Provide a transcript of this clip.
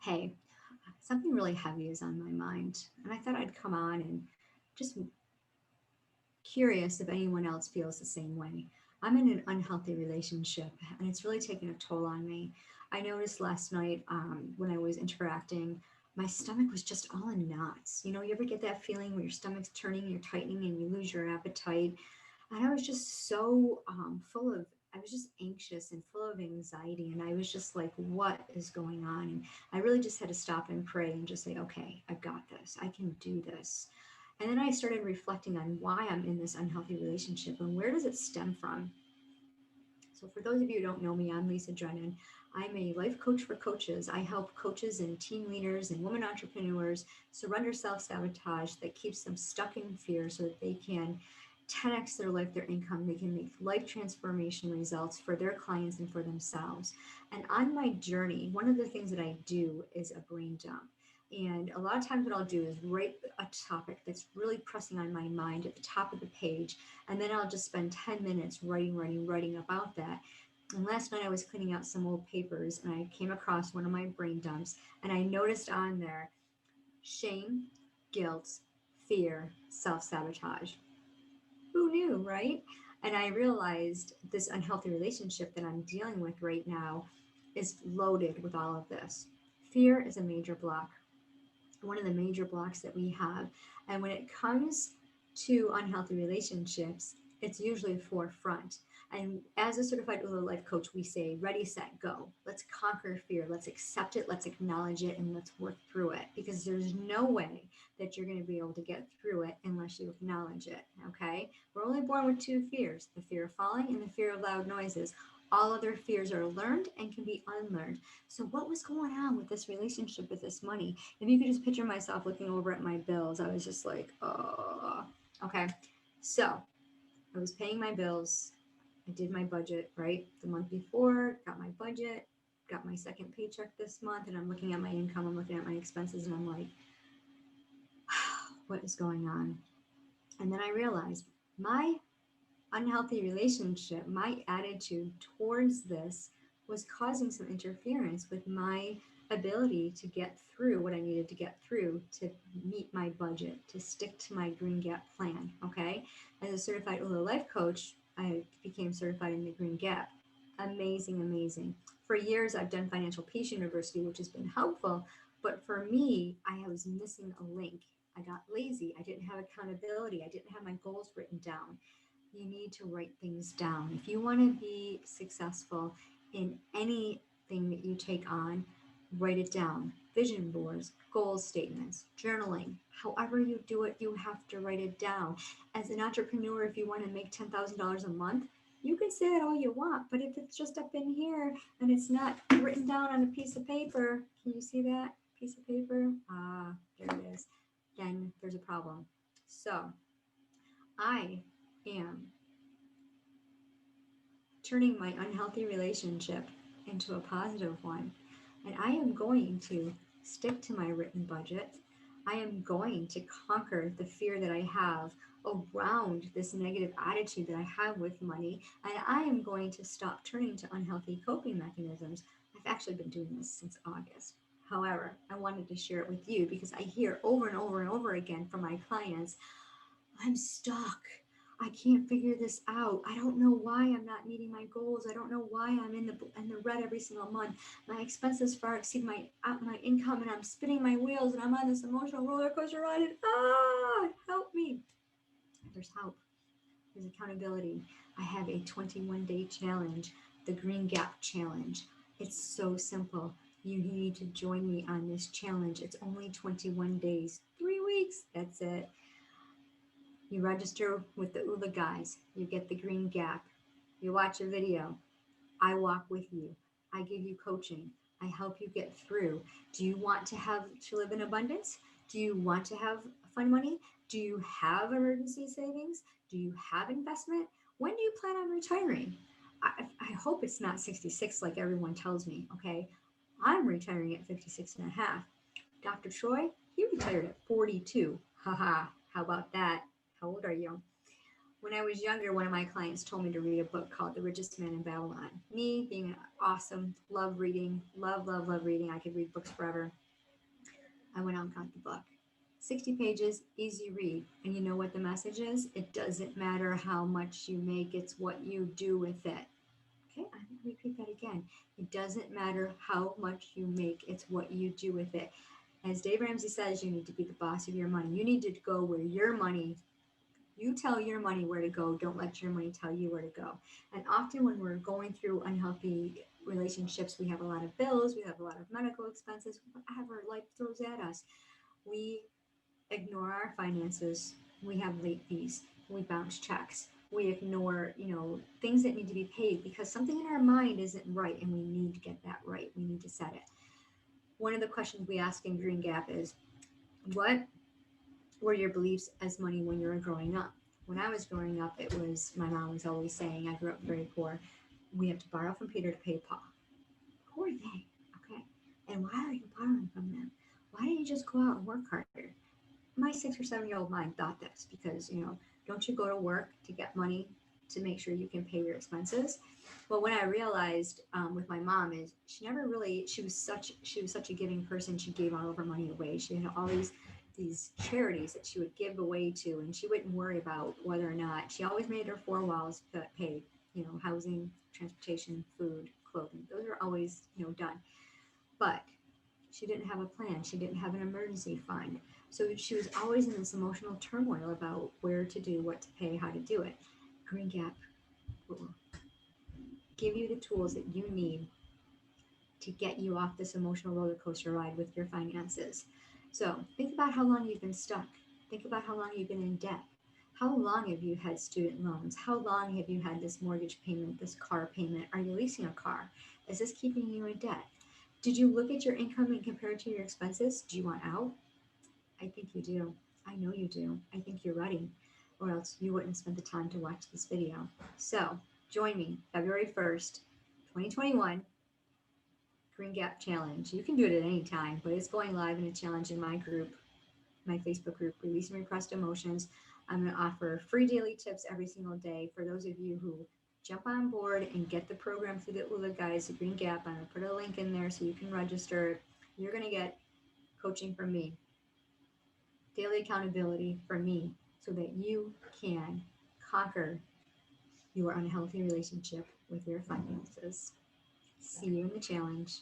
Hey, something really heavy is on my mind, and I thought I'd come on and just curious if anyone else feels the same way. I'm in an unhealthy relationship, and it's really taken a toll on me. I noticed last night when I was interacting, my stomach was just all in knots. You ever get that feeling where your stomach's turning, you're tightening, and you lose your appetite? And I was just so I was just anxious and full of anxiety. And I was just like, what is going on? And I really just had to stop and pray and just say, okay, I've got this. I can do this. And then I started reflecting on why I'm in this unhealthy relationship and where does it stem from. So, for those of you who don't know me, I'm Lisa Drennan. I'm a life coach for coaches. I help coaches and team leaders and women entrepreneurs surrender self sabotage that keeps them stuck in fear so that they can 10x their life, their income. They can make life transformation results for their clients and for themselves. And on my journey, one of the things that I do is a brain dump. And a lot of times, what I'll do is write a topic that's really pressing on my mind at the top of the page, and then I'll just spend 10 minutes writing about that. And last night I was cleaning out some old papers and I came across one of my brain dumps, and I noticed on there shame, guilt, fear, self sabotage. Who knew, right? And I realized this unhealthy relationship that I'm dealing with right now is loaded with all of this. Fear is a major block, one of the major blocks that we have. And when it comes to unhealthy relationships, it's usually forefront. And as a certified ULA life coach, we say, ready, set, go. Let's conquer fear. Let's accept it. Let's acknowledge it. And let's work through it, because there's no way that you're going to be able to get through it unless you acknowledge it. Okay. We're only born with two fears: the fear of falling and the fear of loud noises. All other fears are learned and can be unlearned. So, what was going on with this relationship, with this money? If you could just picture myself looking over at my bills, I was just like, oh, okay. So I was paying my bills. I did my budget, right? The month before, got my budget, got my second paycheck this month, and I'm looking at my income, I'm looking at my expenses, and I'm like, what is going on? And then I realized my unhealthy relationship, my attitude towards this was causing some interference with my ability to get through what I needed to get through to meet my budget, to stick to my Green Gap plan. Okay. As a certified ULA life coach, I became certified in the Green Gap. Amazing, amazing. For years, I've done Financial Peace University, which has been helpful. But for me, I was missing a link. I got lazy. I didn't have accountability. I didn't have my goals written down. You need to write things down. If you want to be successful in anything that you take on, write it down. Vision boards, goal statements, journaling, however you do it, you have to write it down. As an entrepreneur, if you want to make $10,000 a month, you can say that all you want, but if it's just up in here and it's not written down on a piece of paper, can you see that piece of paper? Ah, there it is. Then there's a problem. So I am turning my unhealthy relationship into a positive one. And I am going to stick to my written budget. I am going to conquer the fear that I have around this negative attitude that I have with money. And I am going to stop turning to unhealthy coping mechanisms. I've actually been doing this since August. However, I wanted to share it with you because I hear over and over and over again from my clients, I'm stuck. I can't figure this out. I don't know why I'm not meeting my goals. I don't know why I'm in the red every single month. My expenses far exceed my income, and I'm spinning my wheels, and I'm on this emotional roller coaster ride. And help me! There's help. There's accountability. I have a 21-day challenge, the Green Gap Challenge. It's so simple. You need to join me on this challenge. It's only 21 days, 3 weeks. That's it. You register with the ULA guys. You get the Green Gap. You watch a video. I walk with you. I give you coaching. I help you get through. Do you want to live in abundance? Do you want to have fun money? Do you have emergency savings? Do you have investment? When do you plan on retiring? I hope it's not 66 like everyone tells me, okay? I'm retiring at 56 and a half. Dr. Troy, he retired at 42. Haha, how about that? How old are you? When I was younger, one of my clients told me to read a book called The Richest Man in Babylon. Me being an awesome, love reading, love reading. I could read books forever. I went out and got the book. 60 pages, easy read. And you know what the message is? It doesn't matter how much you make, it's what you do with it. Okay, I'm going to repeat that again. It doesn't matter how much you make, it's what you do with it. As Dave Ramsey says, you need to be the boss of your money. You need to go where your money, you tell your money where to go. Don't let your money tell you where to go. And often when we're going through unhealthy relationships, we have a lot of bills, we have a lot of medical expenses, whatever life throws at us. We ignore our finances. We have late fees. We bounce checks. We ignore, things that need to be paid because something in our mind isn't right and we need to get that right. We need to set it. One of the questions we ask in Green Gap is, what were your beliefs as money when you were growing up? When I was growing up, it was my mom was always saying, I grew up very poor. We have to borrow from Peter to pay Paul. Who are they? Okay. And why are you borrowing from them? Why don't you just go out and work harder? My 6 or 7 year old mind thought this because, don't you go to work to get money to make sure you can pay your expenses? Well, when I realized with my mom is she never really she was such a giving person. She gave all of her money away. She had all these charities that she would give away to, and she wouldn't worry about whether or not she always made her four walls paid. Housing, transportation, food, clothing. Those are always done. But she didn't have a plan. She didn't have an emergency fund. So she was always in this emotional turmoil about where to do, what to pay, how to do it. Green Gap will give you the tools that you need to get you off this emotional roller coaster ride with your finances. So think about how long you've been stuck. Think about how long you've been in debt. How long have you had student loans? How long have you had this mortgage payment, this car payment? Are you leasing a car? Is this keeping you in debt? Did you look at your income and compare it to your expenses? Do you want out? I think you do. I know you do. I think you're ready, or else you wouldn't spend the time to watch this video. So join me February 1st, 2021, Green Gap Challenge. You can do it at any time, but it's going live in a challenge in my group, my Facebook group, Release and Repressed Emotions. I'm going to offer free daily tips every single day for those of you who jump on board and get the program through the ULA guys, the Green Gap. I'm going to put a link in there so you can register. You're going to get coaching from me, daily accountability from me, so that you can conquer your unhealthy relationship with your finances. See you in the challenge.